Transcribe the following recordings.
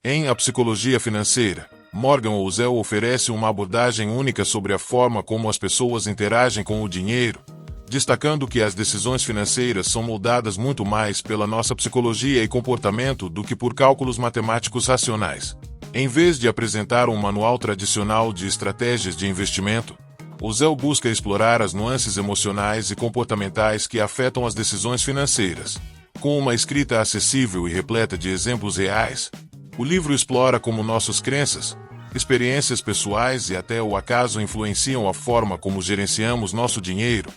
Em A Psicologia Financeira, Morgan Housel oferece uma abordagem única sobre a forma como as pessoas interagem com o dinheiro, destacando que as decisões financeiras são moldadas muito mais pela nossa psicologia e comportamento do que por cálculos matemáticos racionais. Em vez de apresentar um manual tradicional de estratégias de investimento, Housel busca explorar as nuances emocionais e comportamentais que afetam as decisões financeiras. Com uma escrita acessível e repleta de exemplos reais, o livro explora como nossas crenças, experiências pessoais e até o acaso influenciam a forma como gerenciamos nosso dinheiro,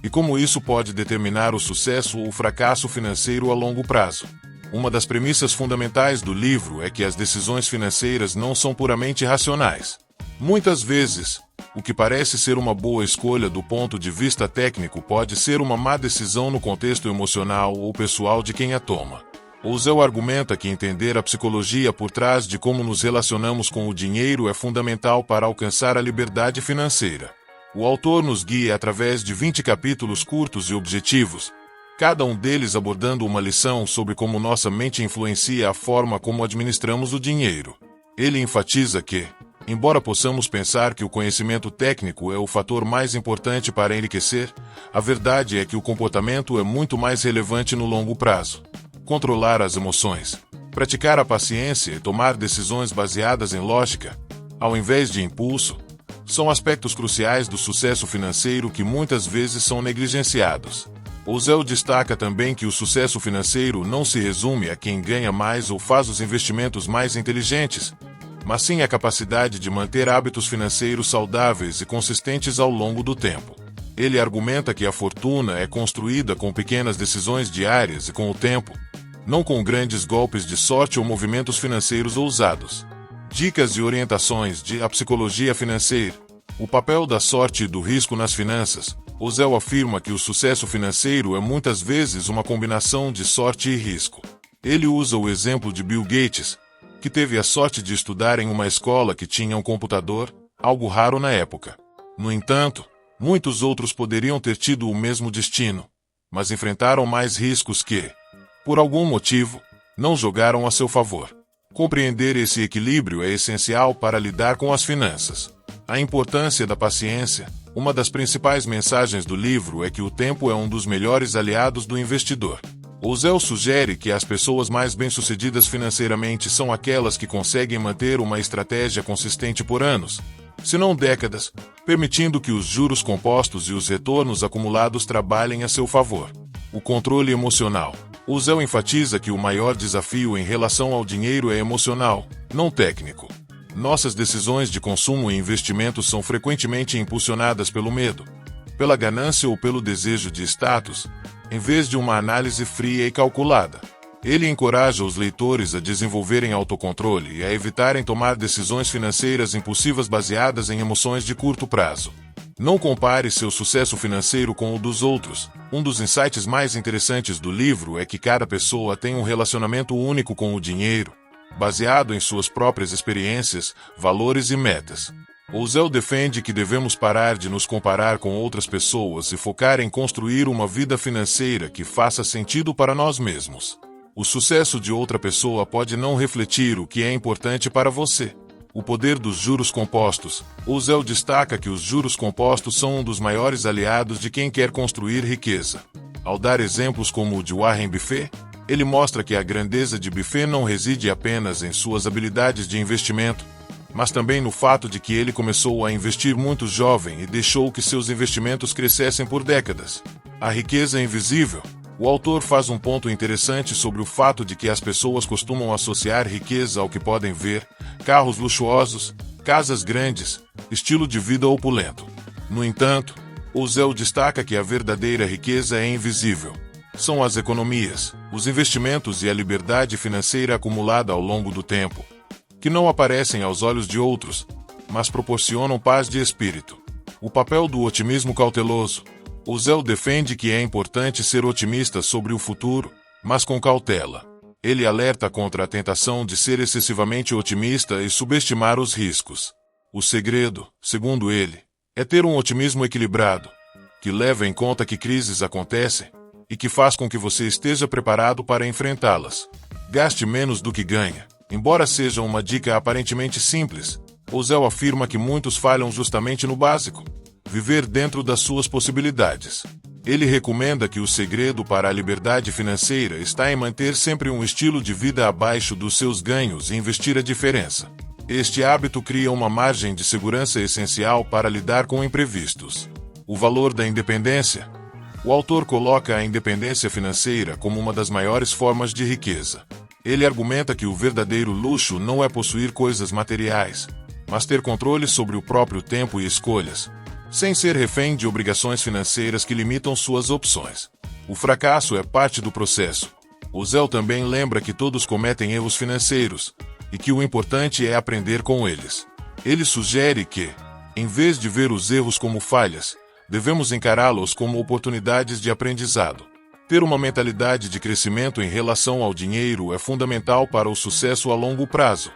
e como isso pode determinar o sucesso ou o fracasso financeiro a longo prazo. Uma das premissas fundamentais do livro é que as decisões financeiras não são puramente racionais. Muitas vezes, o que parece ser uma boa escolha do ponto de vista técnico pode ser uma má decisão no contexto emocional ou pessoal de quem a toma. Housel argumenta que entender a psicologia por trás de como nos relacionamos com o dinheiro é fundamental para alcançar a liberdade financeira. O autor nos guia através de 20 capítulos curtos e objetivos, cada um deles abordando uma lição sobre como nossa mente influencia a forma como administramos o dinheiro. Ele enfatiza que, embora possamos pensar que o conhecimento técnico é o fator mais importante para enriquecer, a verdade é que o comportamento é muito mais relevante no longo prazo. Controlar as emoções, praticar a paciência e tomar decisões baseadas em lógica, ao invés de impulso, são aspectos cruciais do sucesso financeiro que muitas vezes são negligenciados. Housel destaca também que o sucesso financeiro não se resume a quem ganha mais ou faz os investimentos mais inteligentes, mas sim a capacidade de manter hábitos financeiros saudáveis e consistentes ao longo do tempo. Ele argumenta que a fortuna é construída com pequenas decisões diárias e com o tempo, não com grandes golpes de sorte ou movimentos financeiros ousados. Dicas e orientações de A Psicologia Financeira. O papel da sorte e do risco nas finanças. Housel afirma que o sucesso financeiro é muitas vezes uma combinação de sorte e risco. Ele usa o exemplo de Bill Gates, que teve a sorte de estudar em uma escola que tinha um computador, algo raro na época. No entanto, muitos outros poderiam ter tido o mesmo destino, mas enfrentaram mais riscos que, por algum motivo, não jogaram a seu favor. Compreender esse equilíbrio é essencial para lidar com as finanças. A importância da paciência. Uma das principais mensagens do livro é que o tempo é um dos melhores aliados do investidor. Housel sugere que as pessoas mais bem-sucedidas financeiramente são aquelas que conseguem manter uma estratégia consistente por anos, se não décadas, permitindo que os juros compostos e os retornos acumulados trabalhem a seu favor. O controle emocional. Housel enfatiza que o maior desafio em relação ao dinheiro é emocional, não técnico. Nossas decisões de consumo e investimentos são frequentemente impulsionadas pelo medo, pela ganância ou pelo desejo de status, em vez de uma análise fria e calculada. Ele encoraja os leitores a desenvolverem autocontrole e a evitarem tomar decisões financeiras impulsivas baseadas em emoções de curto prazo. Não compare seu sucesso financeiro com o dos outros. Um dos insights mais interessantes do livro é que cada pessoa tem um relacionamento único com o dinheiro, baseado em suas próprias experiências, valores e metas. Housel defende que devemos parar de nos comparar com outras pessoas e focar em construir uma vida financeira que faça sentido para nós mesmos. O sucesso de outra pessoa pode não refletir o que é importante para você. O poder dos juros compostos. Housel destaca que os juros compostos são um dos maiores aliados de quem quer construir riqueza. Ao dar exemplos como o de Warren Buffett, ele mostra que a grandeza de Buffett não reside apenas em suas habilidades de investimento, mas também no fato de que ele começou a investir muito jovem e deixou que seus investimentos crescessem por décadas. A riqueza invisível. O autor faz um ponto interessante sobre o fato de que as pessoas costumam associar riqueza ao que podem ver: carros luxuosos, casas grandes, estilo de vida opulento. No entanto, Housel destaca que a verdadeira riqueza é invisível. São as economias, os investimentos e a liberdade financeira acumulada ao longo do tempo, que não aparecem aos olhos de outros, mas proporcionam paz de espírito. O papel do otimismo cauteloso. Housel defende que é importante ser otimista sobre o futuro, mas com cautela. Ele alerta contra a tentação de ser excessivamente otimista e subestimar os riscos. O segredo, segundo ele, é ter um otimismo equilibrado, que leva em conta que crises acontecem e que faz com que você esteja preparado para enfrentá-las. Gaste menos do que ganha. Embora seja uma dica aparentemente simples, Ozel afirma que muitos falham justamente no básico: viver dentro das suas possibilidades. Ele recomenda que o segredo para a liberdade financeira está em manter sempre um estilo de vida abaixo dos seus ganhos e investir a diferença. Este hábito cria uma margem de segurança essencial para lidar com imprevistos. O valor da independência. O autor coloca a independência financeira como uma das maiores formas de riqueza. Ele argumenta que o verdadeiro luxo não é possuir coisas materiais, mas ter controle sobre o próprio tempo e escolhas, sem ser refém de obrigações financeiras que limitam suas opções. O fracasso é parte do processo. Ozel também lembra que todos cometem erros financeiros, e que o importante é aprender com eles. Ele sugere que, em vez de ver os erros como falhas, devemos encará-los como oportunidades de aprendizado. Ter uma mentalidade de crescimento em relação ao dinheiro é fundamental para o sucesso a longo prazo.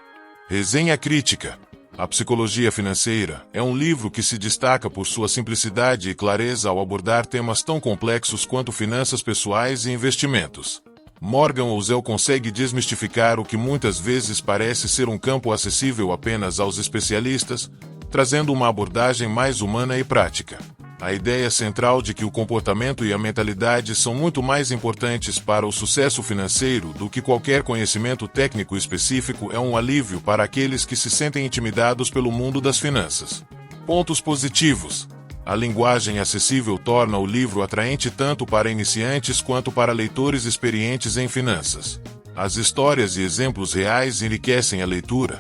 Resenha crítica. A Psicologia Financeira é um livro que se destaca por sua simplicidade e clareza ao abordar temas tão complexos quanto finanças pessoais e investimentos. Morgan Housel consegue desmistificar o que muitas vezes parece ser um campo acessível apenas aos especialistas, trazendo uma abordagem mais humana e prática. A ideia central de que o comportamento e a mentalidade são muito mais importantes para o sucesso financeiro do que qualquer conhecimento técnico específico é um alívio para aqueles que se sentem intimidados pelo mundo das finanças. Pontos positivos. A linguagem acessível torna o livro atraente tanto para iniciantes quanto para leitores experientes em finanças. As histórias e exemplos reais enriquecem a leitura,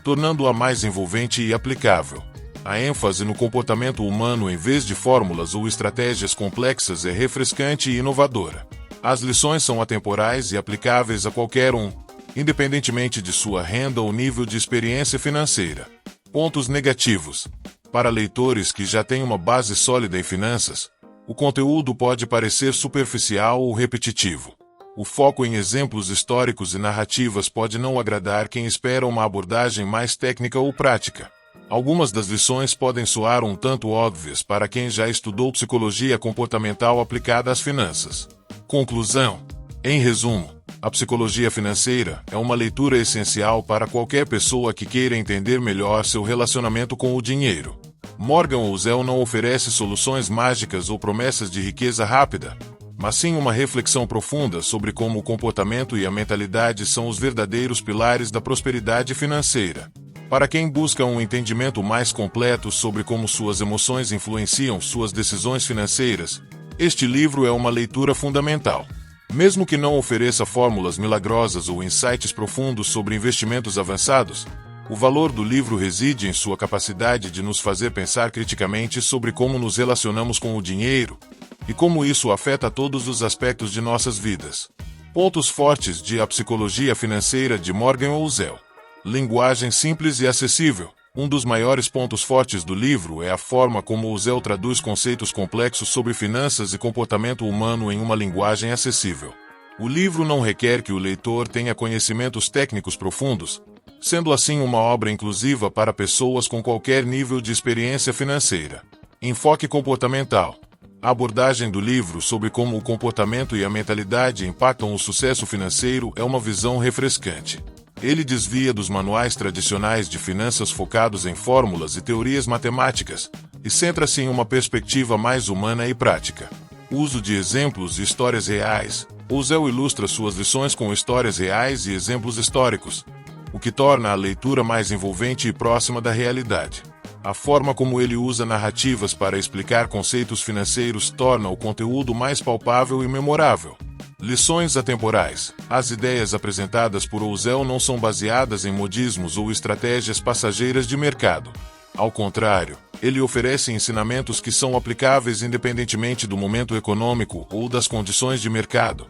tornando-a mais envolvente e aplicável. A ênfase no comportamento humano em vez de fórmulas ou estratégias complexas é refrescante e inovadora. As lições são atemporais e aplicáveis a qualquer um, independentemente de sua renda ou nível de experiência financeira. Pontos negativos. Para leitores que já têm uma base sólida em finanças, o conteúdo pode parecer superficial ou repetitivo. O foco em exemplos históricos e narrativas pode não agradar quem espera uma abordagem mais técnica ou prática. Algumas das lições podem soar um tanto óbvias para quem já estudou psicologia comportamental aplicada às finanças. Conclusão. Em resumo, a psicologia financeira é uma leitura essencial para qualquer pessoa que queira entender melhor seu relacionamento com o dinheiro. Morgan Housel não oferece soluções mágicas ou promessas de riqueza rápida, mas sim uma reflexão profunda sobre como o comportamento e a mentalidade são os verdadeiros pilares da prosperidade financeira. Para quem busca um entendimento mais completo sobre como suas emoções influenciam suas decisões financeiras, este livro é uma leitura fundamental. Mesmo que não ofereça fórmulas milagrosas ou insights profundos sobre investimentos avançados, o valor do livro reside em sua capacidade de nos fazer pensar criticamente sobre como nos relacionamos com o dinheiro e como isso afeta todos os aspectos de nossas vidas. Pontos fortes de A Psicologia Financeira de Morgan Housel. Linguagem simples e acessível. Um dos maiores pontos fortes do livro é a forma como Housel traduz conceitos complexos sobre finanças e comportamento humano em uma linguagem acessível. O livro não requer que o leitor tenha conhecimentos técnicos profundos, sendo assim uma obra inclusiva para pessoas com qualquer nível de experiência financeira. Enfoque comportamental. A abordagem do livro sobre como o comportamento e a mentalidade impactam o sucesso financeiro é uma visão refrescante. Ele desvia dos manuais tradicionais de finanças focados em fórmulas e teorias matemáticas, e centra-se em uma perspectiva mais humana e prática. Uso de exemplos e histórias reais. Housel ilustra suas lições com histórias reais e exemplos históricos, o que torna a leitura mais envolvente e próxima da realidade. A forma como ele usa narrativas para explicar conceitos financeiros torna o conteúdo mais palpável e memorável. Lições atemporais. As ideias apresentadas por Housel não são baseadas em modismos ou estratégias passageiras de mercado. Ao contrário, ele oferece ensinamentos que são aplicáveis independentemente do momento econômico ou das condições de mercado,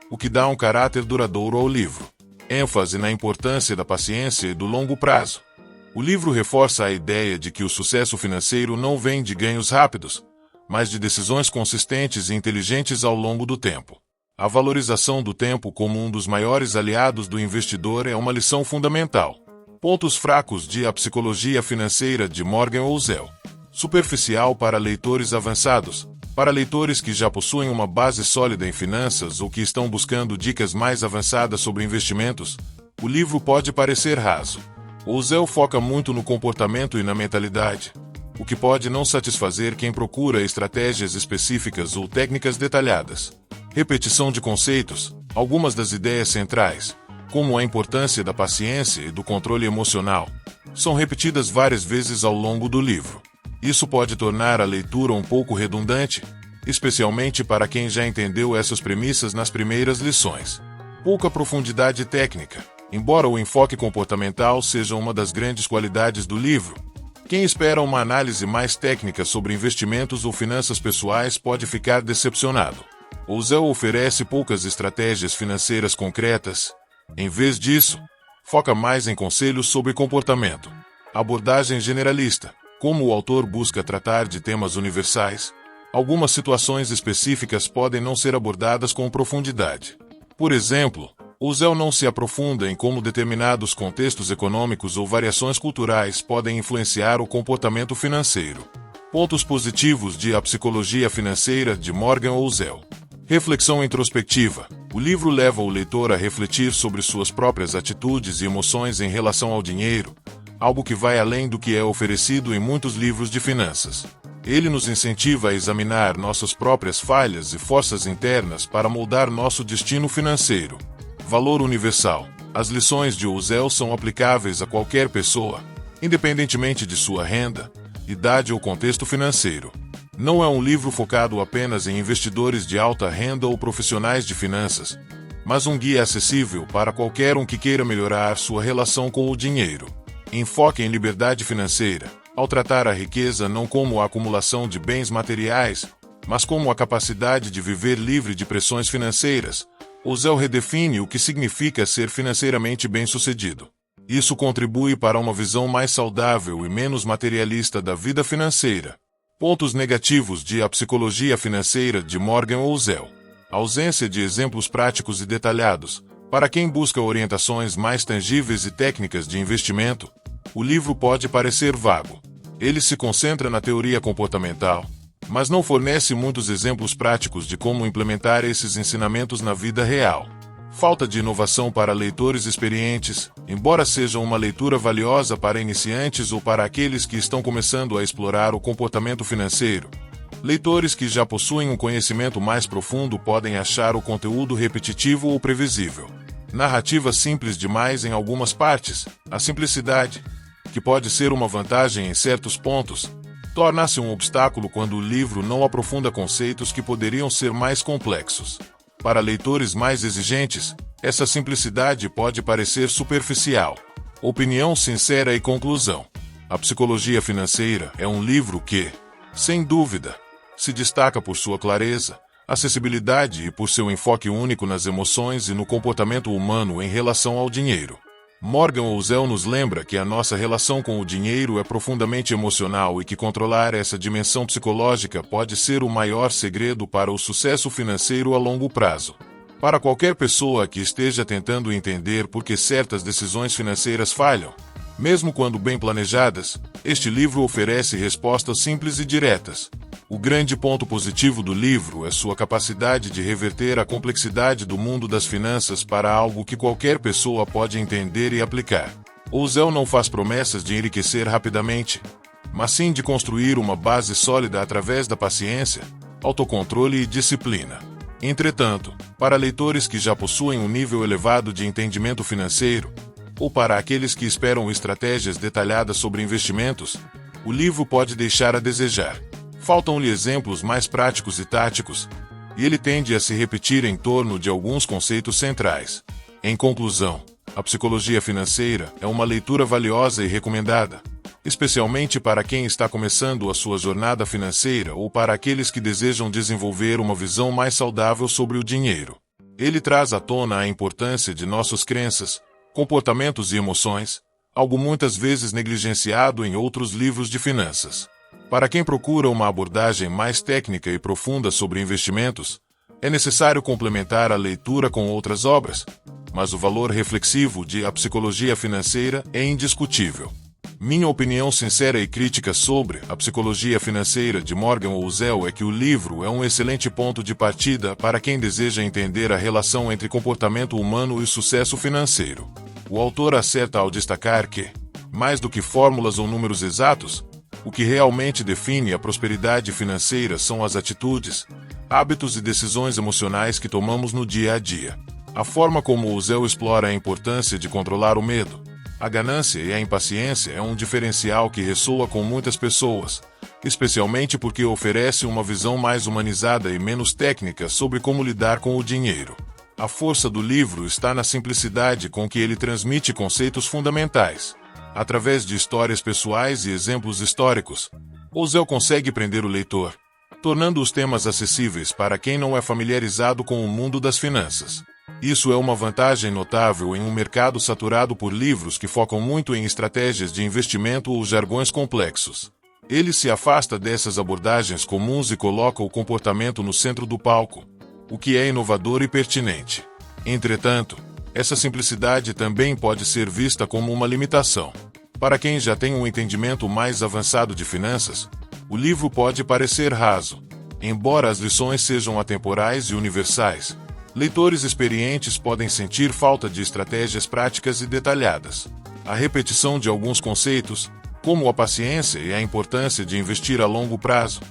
o que dá um caráter duradouro ao livro. ênfase na importância da paciência e do longo prazo. O livro reforça a ideia de que o sucesso financeiro não vem de ganhos rápidos, mas de decisões consistentes e inteligentes ao longo do tempo. A valorização do tempo como um dos maiores aliados do investidor é uma lição fundamental. Pontos fracos de A Psicologia Financeira de Morgan Housel. Superficial para leitores avançados. Para leitores que já possuem uma base sólida em finanças ou que estão buscando dicas mais avançadas sobre investimentos, O livro pode parecer raso. Housel foca muito no comportamento e na mentalidade, o que pode não satisfazer quem procura estratégias específicas ou técnicas detalhadas. Repetição de conceitos, algumas das ideias centrais, como a importância da paciência e do controle emocional, são repetidas várias vezes ao longo do livro. Isso pode tornar a leitura um pouco redundante, especialmente para quem já entendeu essas premissas nas primeiras lições. Pouca profundidade técnica. Embora o enfoque comportamental seja uma das grandes qualidades do livro, quem espera uma análise mais técnica sobre investimentos ou finanças pessoais pode ficar decepcionado. Housel oferece poucas estratégias financeiras concretas. Em vez disso, foca mais em conselhos sobre comportamento. Abordagem generalista. Como o autor busca tratar de temas universais, algumas situações específicas podem não ser abordadas com profundidade. Por exemplo, Housel não se aprofunda em como determinados contextos econômicos ou variações culturais podem influenciar o comportamento financeiro. Pontos positivos de A Psicologia Financeira, de Morgan Housel. Reflexão introspectiva. O livro leva o leitor a refletir sobre suas próprias atitudes e emoções em relação ao dinheiro, algo que vai além do que é oferecido em muitos livros de finanças. Ele nos incentiva a examinar nossas próprias falhas e forças internas para moldar nosso destino financeiro. Valor universal. As lições de Housel são aplicáveis a qualquer pessoa, independentemente de sua renda, idade ou contexto financeiro. Não é um livro focado apenas em investidores de alta renda ou profissionais de finanças, mas um guia acessível para qualquer um que queira melhorar sua relação com o dinheiro. Enfoque em liberdade financeira. Ao tratar a riqueza não como a acumulação de bens materiais, mas como a capacidade de viver livre de pressões financeiras, Housel redefine o que significa ser financeiramente bem-sucedido. Isso contribui para uma visão mais saudável e menos materialista da vida financeira. Pontos negativos de A Psicologia Financeira, de Morgan Housel. Ausência de exemplos práticos e detalhados. Para quem busca orientações mais tangíveis e técnicas de investimento, o livro pode parecer vago. Ele se concentra na teoria comportamental, mas não fornece muitos exemplos práticos de como implementar esses ensinamentos na vida real. Falta de inovação para leitores experientes, embora seja uma leitura valiosa para iniciantes ou para aqueles que estão começando a explorar o comportamento financeiro. Leitores que já possuem um conhecimento mais profundo podem achar o conteúdo repetitivo ou previsível. Narrativa simples demais em algumas partes. A simplicidade, que pode ser uma vantagem em certos pontos, torna-se um obstáculo quando o livro não aprofunda conceitos que poderiam ser mais complexos. Para leitores mais exigentes, essa simplicidade pode parecer superficial. Opinião sincera e conclusão. A Psicologia Financeira é um livro que, sem dúvida, se destaca por sua clareza, acessibilidade e por seu enfoque único nas emoções e no comportamento humano em relação ao dinheiro. Morgan Housel nos lembra que a nossa relação com o dinheiro é profundamente emocional e que controlar essa dimensão psicológica pode ser o maior segredo para o sucesso financeiro a longo prazo. Para qualquer pessoa que esteja tentando entender por que certas decisões financeiras falham, mesmo quando bem planejadas, este livro oferece respostas simples e diretas. O grande ponto positivo do livro é sua capacidade de reverter a complexidade do mundo das finanças para algo que qualquer pessoa pode entender e aplicar. Housel não faz promessas de enriquecer rapidamente, mas sim de construir uma base sólida através da paciência, autocontrole e disciplina. Entretanto, para leitores que já possuem um nível elevado de entendimento financeiro, ou para aqueles que esperam estratégias detalhadas sobre investimentos, o livro pode deixar a desejar. Faltam-lhe exemplos mais práticos e táticos, e ele tende a se repetir em torno de alguns conceitos centrais. Em conclusão, A Psicologia Financeira é uma leitura valiosa e recomendada, especialmente para quem está começando a sua jornada financeira ou para aqueles que desejam desenvolver uma visão mais saudável sobre o dinheiro. Ele traz à tona a importância de nossas crenças, comportamentos e emoções, algo muitas vezes negligenciado em outros livros de finanças. Para quem procura uma abordagem mais técnica e profunda sobre investimentos, é necessário complementar a leitura com outras obras, mas o valor reflexivo de A Psicologia Financeira é indiscutível. Minha opinião sincera e crítica sobre A Psicologia Financeira, de Morgan Housel, é que o livro é um excelente ponto de partida para quem deseja entender a relação entre comportamento humano e sucesso financeiro. O autor acerta ao destacar que, mais do que fórmulas ou números exatos, o que realmente define a prosperidade financeira são as atitudes, hábitos e decisões emocionais que tomamos no dia a dia. A forma como o Zell explora a importância de controlar o medo, a ganância e a impaciência é um diferencial que ressoa com muitas pessoas, especialmente porque oferece uma visão mais humanizada e menos técnica sobre como lidar com o dinheiro. A força do livro está na simplicidade com que ele transmite conceitos fundamentais. Através de histórias pessoais e exemplos históricos, o Zell consegue prender o leitor, tornando os temas acessíveis para quem não é familiarizado com o mundo das finanças. Isso é uma vantagem notável em um mercado saturado por livros que focam muito em estratégias de investimento ou jargões complexos. Ele se afasta dessas abordagens comuns e coloca o comportamento no centro do palco, o que é inovador e pertinente. Entretanto, essa simplicidade também pode ser vista como uma limitação. Para quem já tem um entendimento mais avançado de finanças, o livro pode parecer raso. Embora as lições sejam atemporais e universais, leitores experientes podem sentir falta de estratégias práticas e detalhadas. A repetição de alguns conceitos, como a paciência e a importância de investir a longo prazo,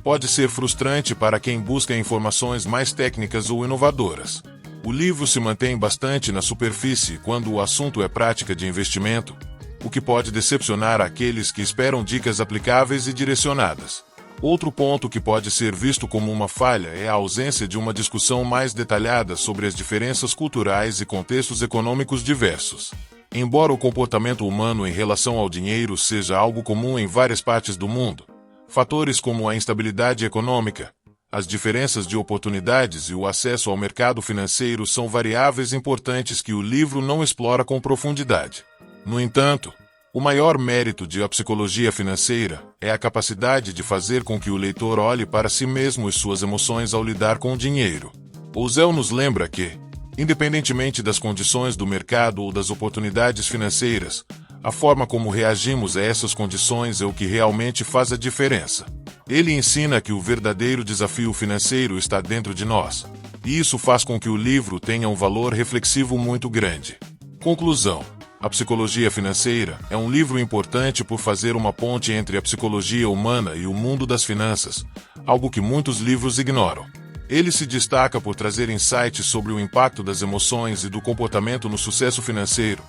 pode ser frustrante para quem busca informações mais técnicas ou inovadoras. O livro se mantém bastante na superfície quando o assunto é prática de investimento, o que pode decepcionar aqueles que esperam dicas aplicáveis e direcionadas. Outro ponto que pode ser visto como uma falha é a ausência de uma discussão mais detalhada sobre as diferenças culturais e contextos econômicos diversos. Embora o comportamento humano em relação ao dinheiro seja algo comum em várias partes do mundo, fatores como a instabilidade econômica, as diferenças de oportunidades e o acesso ao mercado financeiro são variáveis importantes que o livro não explora com profundidade. No entanto, o maior mérito de A Psicologia Financeira é a capacidade de fazer com que o leitor olhe para si mesmo e suas emoções ao lidar com o dinheiro. O Zell nos lembra que, independentemente das condições do mercado ou das oportunidades financeiras, a forma como reagimos a essas condições é o que realmente faz a diferença. Ele ensina que o verdadeiro desafio financeiro está dentro de nós, e isso faz com que o livro tenha um valor reflexivo muito grande. Conclusão: A Psicologia Financeira é um livro importante por fazer uma ponte entre a psicologia humana e o mundo das finanças, algo que muitos livros ignoram. Ele se destaca por trazer insights sobre o impacto das emoções e do comportamento no sucesso financeiro,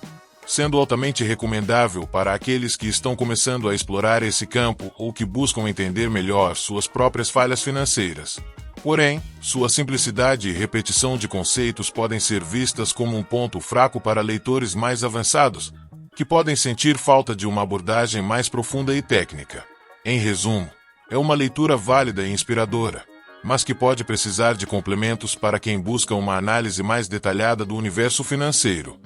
sendo altamente recomendável para aqueles que estão começando a explorar esse campo ou que buscam entender melhor suas próprias falhas financeiras. Porém, sua simplicidade e repetição de conceitos podem ser vistas como um ponto fraco para leitores mais avançados, que podem sentir falta de uma abordagem mais profunda e técnica. Em resumo, é uma leitura válida e inspiradora, mas que pode precisar de complementos para quem busca uma análise mais detalhada do universo financeiro.